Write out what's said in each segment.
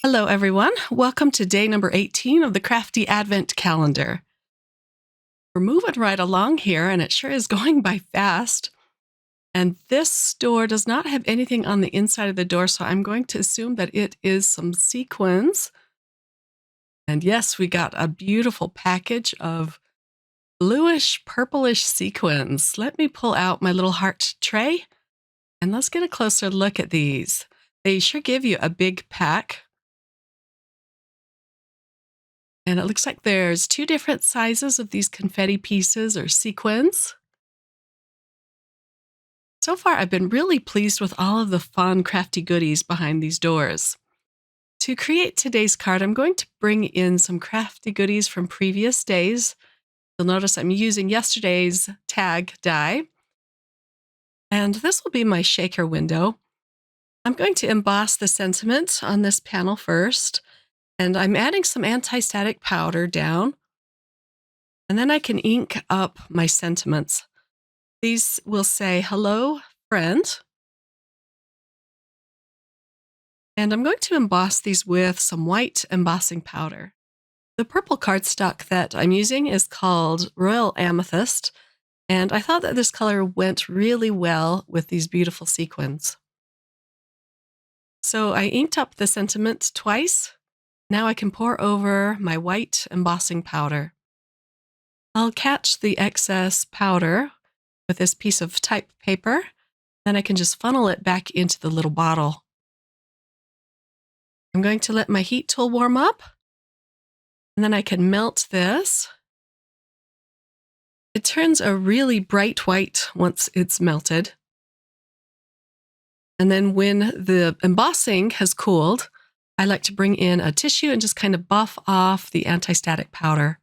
Hello, everyone. Welcome to day number 18 of the Crafty Advent Calendar. We're moving right along here, and it sure is going by fast. And this store does not have anything on the inside of the door, so I'm going to assume that it is some sequins. And yes, we got a beautiful package of bluish, purplish sequins. Let me pull out my little heart tray, and let's get a closer look at these. They sure give you a big pack. And it looks like there's two different sizes of these confetti pieces or sequins. So far, I've been really pleased with all of the fun, crafty goodies behind these doors. To create today's card, I'm going to bring in some crafty goodies from previous days. You'll notice I'm using yesterday's tag die. And this will be my shaker window. I'm going to emboss the sentiment on this panel first. And I'm adding some anti-static powder down. And then I can ink up my sentiments. These will say, "Hello, friend." And I'm going to emboss these with some white embossing powder. The purple cardstock that I'm using is called Royal Amethyst. And I thought that this color went really well with these beautiful sequins. So I inked up the sentiment twice. Now I can pour over my white embossing powder. I'll catch the excess powder with this piece of type paper. Then I can just funnel it back into the little bottle. I'm going to let my heat tool warm up, and then I can melt this. It turns a really bright white once it's melted. And then when the embossing has cooled, I like to bring in a tissue and just kind of buff off the anti-static powder.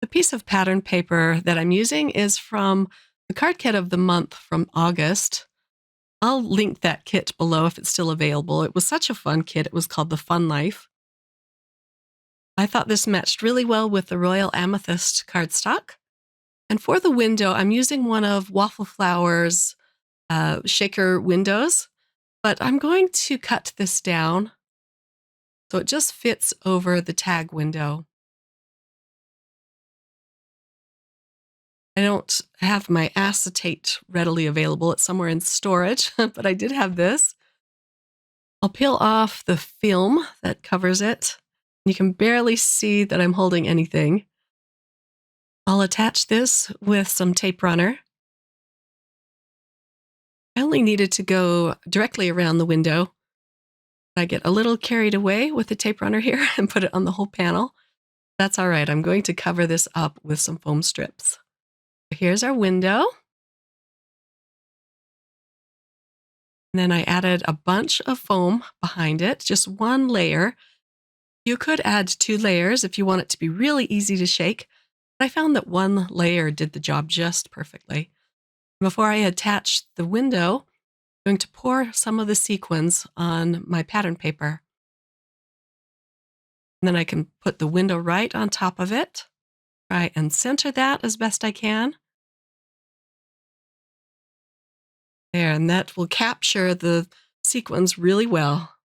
The piece of pattern paper that I'm using is from the card kit of the month from August. I'll link that kit below if it's still available. It was such a fun kit. It was called The Fun Life. I thought this matched really well with the Royal Amethyst cardstock. And for the window, I'm using one of Waffle Flower's shaker windows, but I'm going to cut this down so it just fits over the tag window. I don't have my acetate readily available. It's somewhere in storage, but I did have this. I'll peel off the film that covers it. You can barely see that I'm holding anything. I'll attach this with some tape runner. I only needed to go directly around the window. I get a little carried away with the tape runner here and put it on the whole panel. That's all right. I'm going to cover this up with some foam strips. Here's our window. And then I added a bunch of foam behind it, just one layer. You could add 2 layers if you want it to be really easy to shake. But I found that one layer did the job just perfectly. Before I attach the window, I'm going to pour some of the sequins on my pattern paper. And then I can put the window right on top of it. Try and center that as best I can. There, and that will capture the sequins really well.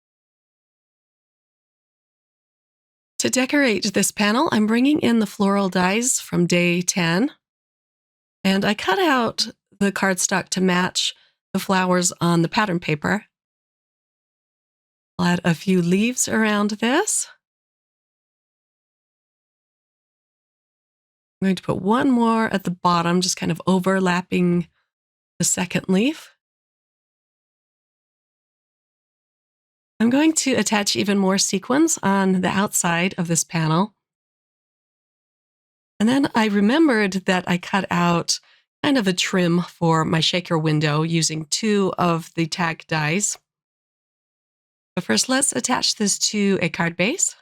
To decorate this panel, I'm bringing in the floral dies from day 10. And I cut out the cardstock to match the flowers on the pattern paper. I'll add a few leaves around this. I'm going to put one more at the bottom, just kind of overlapping the second leaf. I'm going to attach even more sequins on the outside of this panel. And then I remembered that I cut out kind of a trim for my shaker window using 2 of the tag dies. But first, let's attach this to a card base.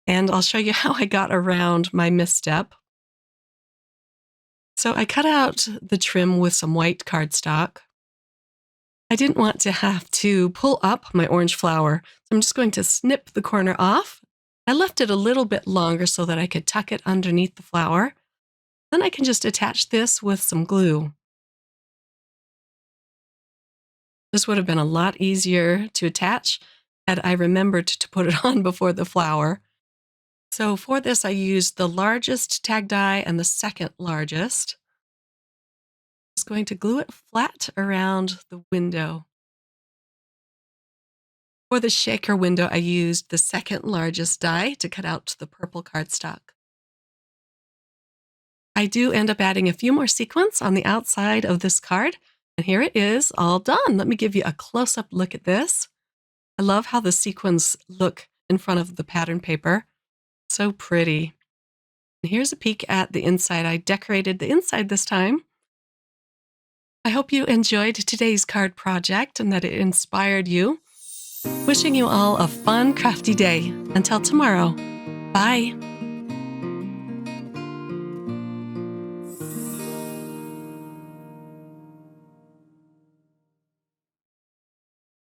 And I'll show you how I got around my misstep. So I cut out the trim with some white cardstock. I didn't want to have to pull up my orange flower, so I'm just going to snip the corner off. I left it a little bit longer so that I could tuck it underneath the flower. Then I can just attach this with some glue. This would have been a lot easier to attach had I remembered to put it on before the flower. So for this, I used the largest tag die and the second largest. Just going to glue it flat around the window. For the shaker window, I used the second largest die to cut out the purple cardstock. I do end up adding a few more sequins on the outside of this card, and here it is all done. Let me give you a close-up look at this. I love how the sequins look in front of the pattern paper. So pretty. And here's a peek at the inside. I decorated the inside this time. I hope you enjoyed today's card project and that it inspired you. Wishing you all a fun, crafty day. Until tomorrow, bye.